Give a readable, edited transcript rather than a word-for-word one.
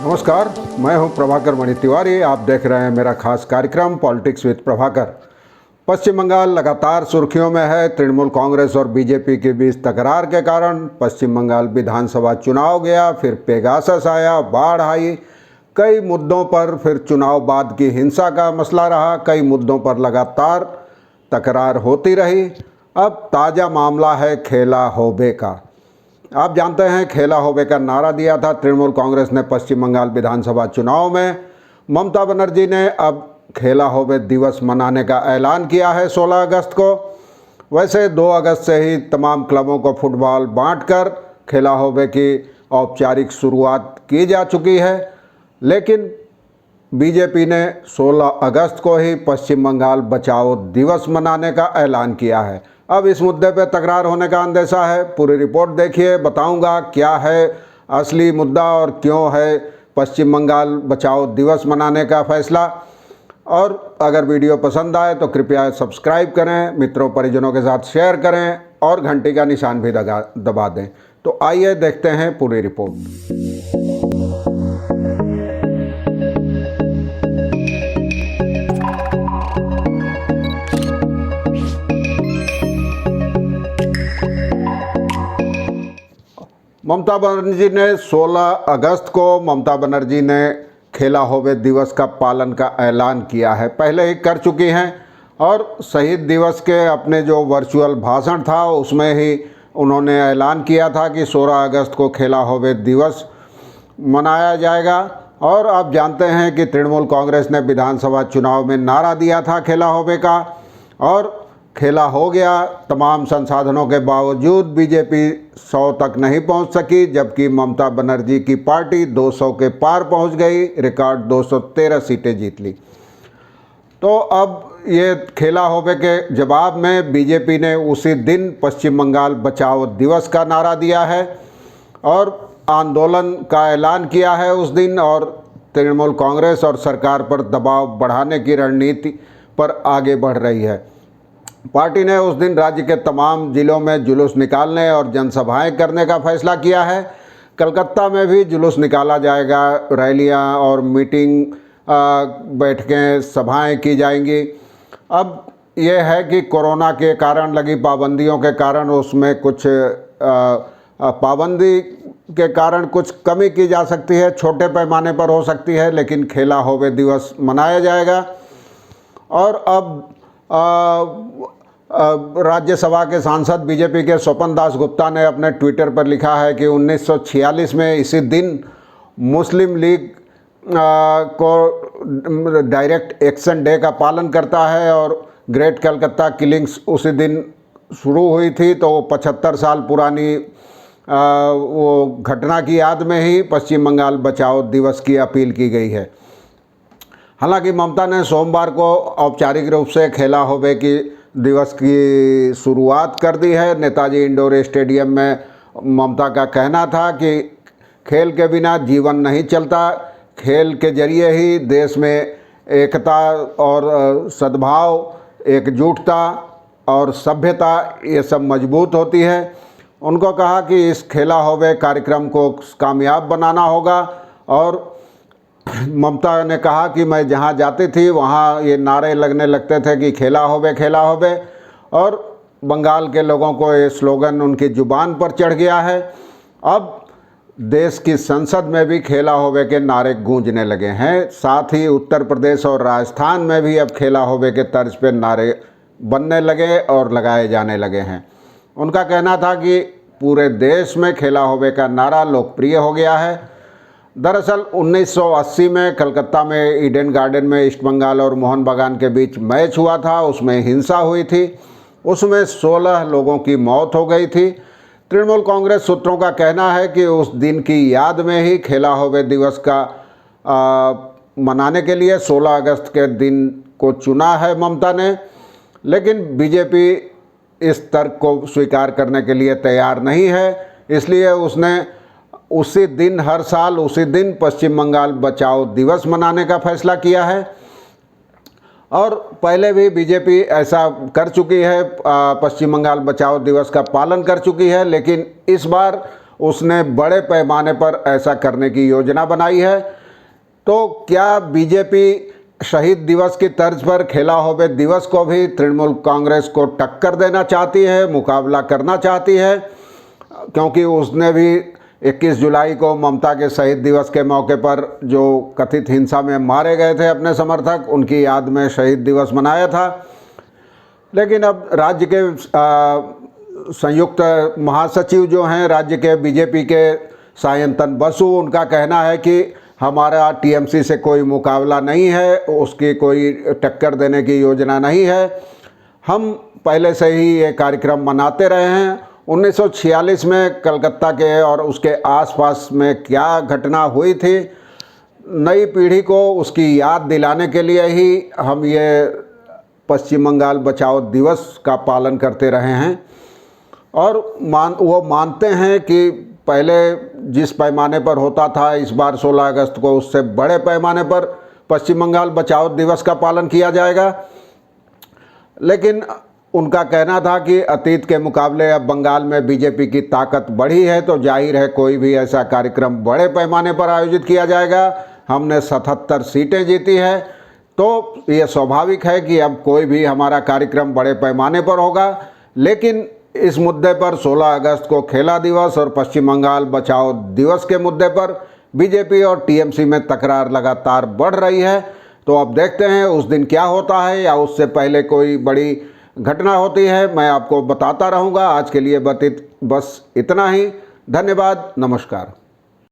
नमस्कार, मैं हूं प्रभाकर मणि तिवारी। आप देख रहे हैं मेरा खास कार्यक्रम पॉलिटिक्स विद प्रभाकर। पश्चिम बंगाल लगातार सुर्खियों में है। तृणमूल कांग्रेस और बीजेपी के बीच तकरार के कारण पश्चिम बंगाल विधानसभा चुनाव गया, फिर पेगासस आया, बाढ़ आई, कई मुद्दों पर फिर चुनाव बाद की हिंसा का मसला रहा, कई मुद्दों पर लगातार तकरार होती रही। अब ताज़ा मामला है खेला होबे का। आप जानते हैं खेला होबे का नारा दिया था तृणमूल कांग्रेस ने पश्चिम बंगाल विधानसभा चुनाव में। ममता बनर्जी ने अब खेला होबे दिवस मनाने का ऐलान किया है 16 अगस्त को। वैसे 2 अगस्त से ही तमाम क्लबों को फुटबॉल बांटकर खेला होबे की औपचारिक शुरुआत की जा चुकी है, लेकिन बीजेपी ने 16 अगस्त को ही पश्चिम बंगाल बचाओ दिवस मनाने का ऐलान किया है। अब इस मुद्दे पर तकरार होने का अंदेशा है। पूरी रिपोर्ट देखिए, बताऊंगा क्या है असली मुद्दा और क्यों है पश्चिम बंगाल बचाओ दिवस मनाने का फैसला। और अगर वीडियो पसंद आए तो कृपया सब्सक्राइब करें, मित्रों परिजनों के साथ शेयर करें और घंटी का निशान भी दबा दें। तो आइए देखते हैं पूरी रिपोर्ट। ममता बनर्जी ने 16 अगस्त को ममता बनर्जी ने खेला होबे दिवस का पालन का ऐलान किया है। पहले ही कर चुकी हैं और शहीद दिवस के अपने जो वर्चुअल भाषण था उसमें ही उन्होंने ऐलान किया था कि 16 अगस्त को खेला होबे दिवस मनाया जाएगा। और आप जानते हैं कि तृणमूल कांग्रेस ने विधानसभा चुनाव में नारा दिया था खेला होबे का, और खेला हो गया। तमाम संसाधनों के बावजूद बीजेपी 100 तक नहीं पहुंच सकी, जबकि ममता बनर्जी की पार्टी 200 के पार पहुंच गई, रिकॉर्ड 213 सीटें जीत ली। तो अब ये खेला होबे के जवाब में बीजेपी ने उसी दिन पश्चिम बंगाल बचाओ दिवस का नारा दिया है और आंदोलन का ऐलान किया है उस दिन, और तृणमूल कांग्रेस और सरकार पर दबाव बढ़ाने की रणनीति पर आगे बढ़ रही है। पार्टी ने उस दिन राज्य के तमाम जिलों में जुलूस निकालने और जनसभाएं करने का फैसला किया है। कलकत्ता में भी जुलूस निकाला जाएगा, रैलियां और मीटिंग बैठकें सभाएं की जाएंगी। अब यह है कि कोरोना के कारण लगी पाबंदियों के कारण उसमें कुछ पाबंदी के कारण कुछ कमी की जा सकती है, छोटे पैमाने पर हो सकती है, लेकिन खेला होबे दिवस मनाया जाएगा। और अब राज्यसभा के सांसद बीजेपी के स्वपन दास गुप्ता ने अपने ट्विटर पर लिखा है कि 1946 में इसी दिन मुस्लिम लीग को डायरेक्ट एक्शन डे का पालन करता है और ग्रेट कलकत्ता किलिंग्स उसी दिन शुरू हुई थी। तो 75 साल पुरानी वो घटना की याद में ही पश्चिम बंगाल बचाओ दिवस की अपील की गई है। हालांकि ममता ने सोमवार को औपचारिक रूप से खेला होबे की दिवस की शुरुआत कर दी है। नेताजी इंडोर स्टेडियम में ममता का कहना था कि खेल के बिना जीवन नहीं चलता, खेल के जरिए ही देश में एकता और सद्भाव, एकजुटता और सभ्यता ये सब मजबूत होती है। उनको कहा कि इस खेला होबे कार्यक्रम को कामयाब बनाना होगा, और ममता ने कहा कि मैं जहां जाती थी वहां ये नारे लगने लगते थे कि खेला होबे खेला होबे, और बंगाल के लोगों को ये स्लोगन उनकी जुबान पर चढ़ गया है। अब देश की संसद में भी खेला होबे के नारे गूंजने लगे हैं। साथ ही उत्तर प्रदेश और राजस्थान में भी अब खेला होबे के तर्ज पे नारे बनने लगे और लगाए जाने लगे हैं। उनका कहना था कि पूरे देश में खेला होबे का नारा लोकप्रिय हो गया है। दरअसल 1980 में कलकत्ता में ईडन गार्डन में ईस्ट बंगाल और मोहन बागान के बीच मैच हुआ था, उसमें हिंसा हुई थी, उसमें 16 लोगों की मौत हो गई थी। तृणमूल कांग्रेस सूत्रों का कहना है कि उस दिन की याद में ही खेला होबे दिवस का मनाने के लिए 16 अगस्त के दिन को चुना है ममता ने, लेकिन बीजेपी इस तर्क को स्वीकार करने के लिए तैयार नहीं है। इसलिए उसने उसी दिन, हर साल उसी दिन पश्चिम बंगाल बचाओ दिवस मनाने का फैसला किया है। और पहले भी बीजेपी ऐसा कर चुकी है, पश्चिम बंगाल बचाओ दिवस का पालन कर चुकी है, लेकिन इस बार उसने बड़े पैमाने पर ऐसा करने की योजना बनाई है। तो क्या बीजेपी शहीद दिवस की तर्ज पर खेला होवे दिवस को भी तृणमूल कांग्रेस को टक्कर देना चाहती है, मुकाबला करना चाहती है? क्योंकि उसने भी 21 जुलाई को ममता के शहीद दिवस के मौके पर जो कथित हिंसा में मारे गए थे अपने समर्थक, उनकी याद में शहीद दिवस मनाया था। लेकिन अब राज्य के संयुक्त महासचिव जो हैं राज्य के बीजेपी के सायंतन बसु, उनका कहना है कि हमारा टीएमसी से कोई मुकाबला नहीं है, उसकी कोई टक्कर देने की योजना नहीं है। हम पहले से ही ये कार्यक्रम मनाते रहे हैं। 1946 में कलकत्ता के और उसके आसपास में क्या घटना हुई थी, नई पीढ़ी को उसकी याद दिलाने के लिए ही हम ये पश्चिम बंगाल बचाओ दिवस का पालन करते रहे हैं। और वो मानते हैं कि पहले जिस पैमाने पर होता था, इस बार 16 अगस्त को उससे बड़े पैमाने पर पश्चिम बंगाल बचाओ दिवस का पालन किया जाएगा। लेकिन उनका कहना था कि अतीत के मुकाबले अब बंगाल में बीजेपी की ताकत बढ़ी है, तो जाहिर है कोई भी ऐसा कार्यक्रम बड़े पैमाने पर आयोजित किया जाएगा। हमने 77 सीटें जीती है, तो ये स्वाभाविक है कि अब कोई भी हमारा कार्यक्रम बड़े पैमाने पर होगा। लेकिन इस मुद्दे पर 16 अगस्त को खेला दिवस और पश्चिम बंगाल बचाओ दिवस के मुद्दे पर बीजेपी और टीएमसी में तकरार लगातार बढ़ रही है। तो अब देखते हैं उस दिन क्या होता है, या उससे पहले कोई बड़ी घटना होती है, मैं आपको बताता रहूँगा। आज के लिए बस इतना ही। धन्यवाद, नमस्कार।